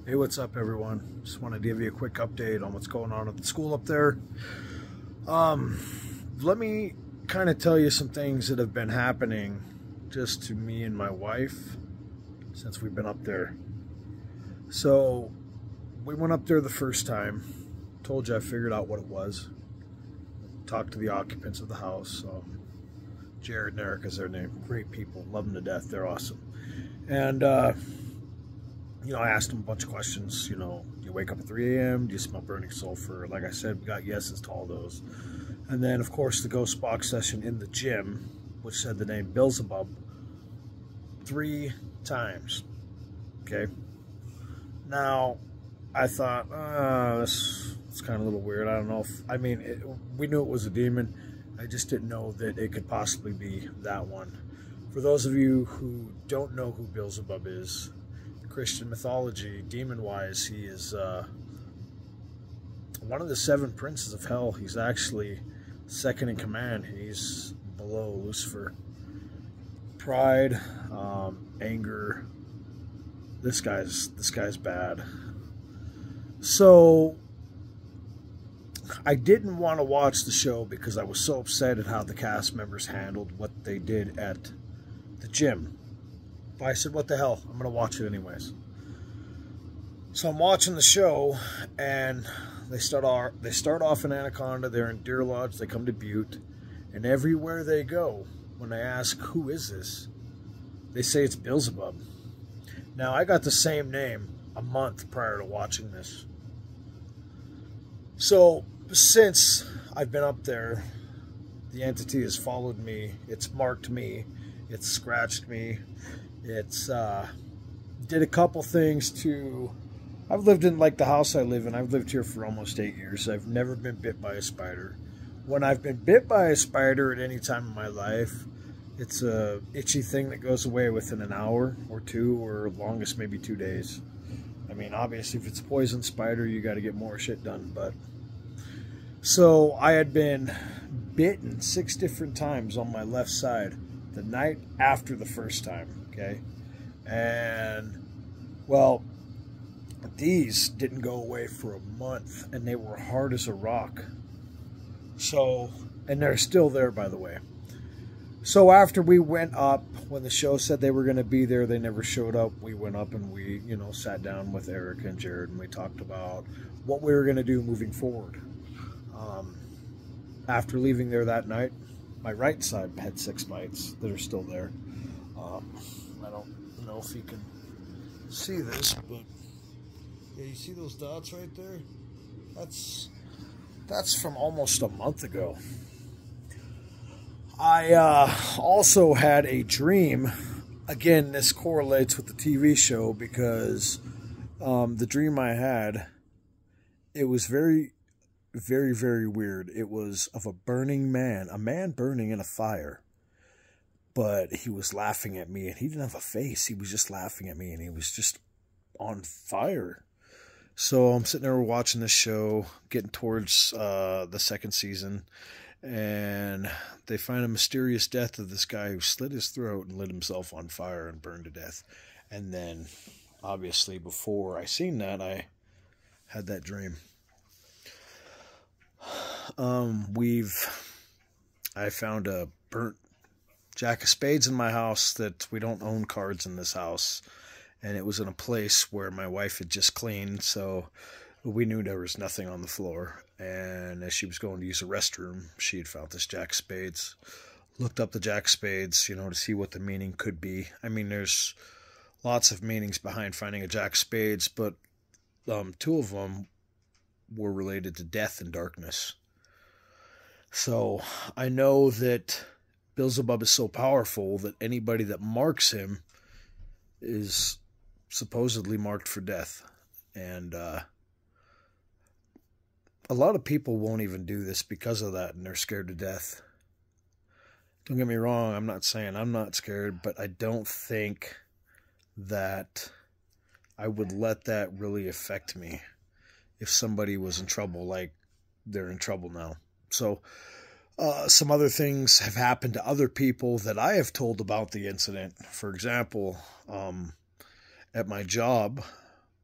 Hey, what's up, everyone? Just want to give you a quick update on what's going on at the school up there. Um, Let me kind of tell you some things that have been happening just to me and my wife since we've been up there. So, we went up there the first time. Told you I figured out what it was. Talked to the occupants of the house. Jared and Eric is their name. Great people. Love them to death. They're awesome. And, I asked them a bunch of questions. Do you wake up at 3 a.m.? Do you smell burning sulfur? Like I said, we got yeses to all those. And then, of course, the ghost box session in the gym, which said the name Beelzebub 3 times. Okay? Now, I thought, it's kind of a little weird. I don't know if, we knew it was a demon. I just didn't know that it could possibly be that one. For those of you who don't know who Beelzebub is, Christian mythology, demon-wise, he is one of the 7 princes of hell. He's actually second in command. He's below Lucifer. Pride, anger. This guy's bad. So I didn't want to watch the show because I was so upset at how the cast members handled what they did at the gym. But I said, what the hell? I'm going to watch it anyways. So I'm watching the show, and they start off in Anaconda. They're in Deer Lodge. They come to Butte. And everywhere they go, when I ask, who is this? They say it's Beelzebub. Now, I got the same name a month prior to watching this. So, since I've been up there, the entity has followed me. It's marked me. It's scratched me. It's did a couple things to... I've lived in, like, the house I live in. I've lived here for almost 8 years. I've never been bit by a spider. When I've been bit by a spider at any time in my life, it's a itchy thing that goes away within an hour or 2, or longest maybe 2 days. I mean, obviously, if it's a poison spider, you got to get more shit done. But so I had been bitten 6 different times on my left side the night after the first time. Okay, and well, these didn't go away for a month, and they were hard as a rock. So, and they're still there, by the way. So after we went up, when the show said they were going to be there, they never showed up. We went up and we, sat down with Eric and Jared, and we talked about what we were going to do moving forward. After leaving there that night, my right side had 6 bites that are still there. I don't know if you can see this, but yeah, you see those dots right there? That's from almost a month ago. I also had a dream. Again, this correlates with the TV show because the dream I had, it was very, very, very weird. It was of a burning man, a man burning in a fire. But he was laughing at me, and he didn't have a face. He was just laughing at me, and he was just on fire. So I'm sitting there watching this show, getting towards the 2nd season, and they find a mysterious death of this guy who slit his throat and lit himself on fire and burned to death. And then, obviously, before I seen that, I had that dream. I found a burnt Jack of Spades in my house. That we don't own cards in this house. And it was in a place where my wife had just cleaned, so we knew there was nothing on the floor. And as she was going to use the restroom, she had found this Jack of Spades. Looked up the Jack of Spades, to see what the meaning could be. I mean, there's lots of meanings behind finding a Jack of Spades, but 2 of them were related to death and darkness. So I know that Beelzebub is so powerful that anybody that marks him is supposedly marked for death. And a lot of people won't even do this because of that, and they're scared to death. Don't get me wrong, I'm not saying I'm not scared, but I don't think that I would let that really affect me if somebody was in trouble like they're in trouble now. So some other things have happened to other people that I have told about the incident. For example, at my job,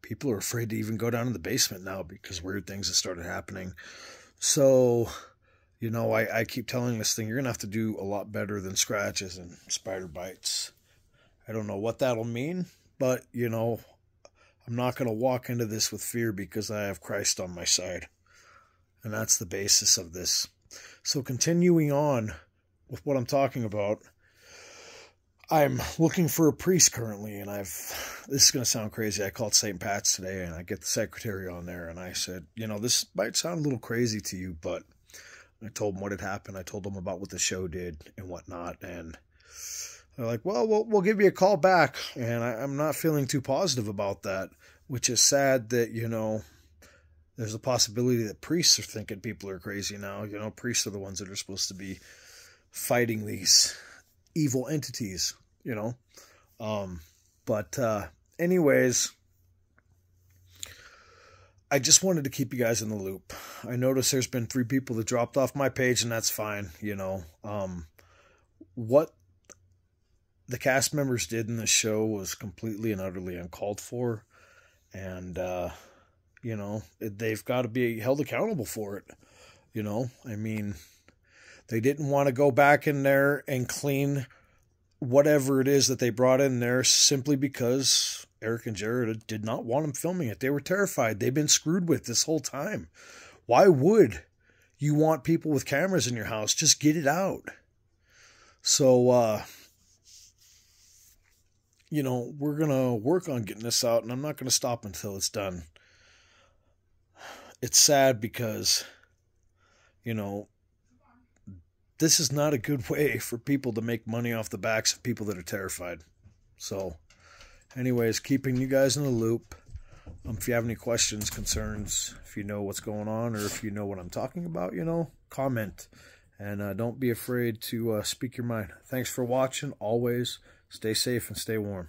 people are afraid to even go down in the basement now because weird things have started happening. So, you know, I keep telling this thing, you're going to have to do a lot better than scratches and spider bites. I don't know what that'll mean, but, you know, I'm not going to walk into this with fear because I have Christ on my side. And that's the basis of this. So continuing on with what I'm talking about, I'm looking for a priest currently, and this is going to sound crazy. I called St. Pat's today, and I get the secretary on there, and I said, you know, this might sound a little crazy to you, but I told them what had happened. I told them about what the show did and whatnot, and they're like, well, we'll give you a call back, and I'm not feeling too positive about that, which is sad that, you know, there's a possibility that priests are thinking people are crazy now. You know, priests are the ones that are supposed to be fighting these evil entities, you know. Anyways, I just wanted to keep you guys in the loop. I noticed there's been 3 people that dropped off my page, and that's fine, you know. What the cast members did in the show was completely and utterly uncalled for, and you know, they've got to be held accountable for it. You know, I mean, they didn't want to go back in there and clean whatever it is that they brought in there simply because Eric and Jared did not want them filming it. They were terrified. They've been screwed with this whole time. Why would you want people with cameras in your house? Just get it out. So, you know, we're going to work on getting this out, and I'm not going to stop until it's done. It's sad because, you know, this is not a good way for people to make money off the backs of people that are terrified. So, anyways, keeping you guys in the loop. If you have any questions, concerns, if you know what's going on, or if you know what I'm talking about, you know, comment. And don't be afraid to speak your mind. Thanks for watching. Always stay safe and stay warm.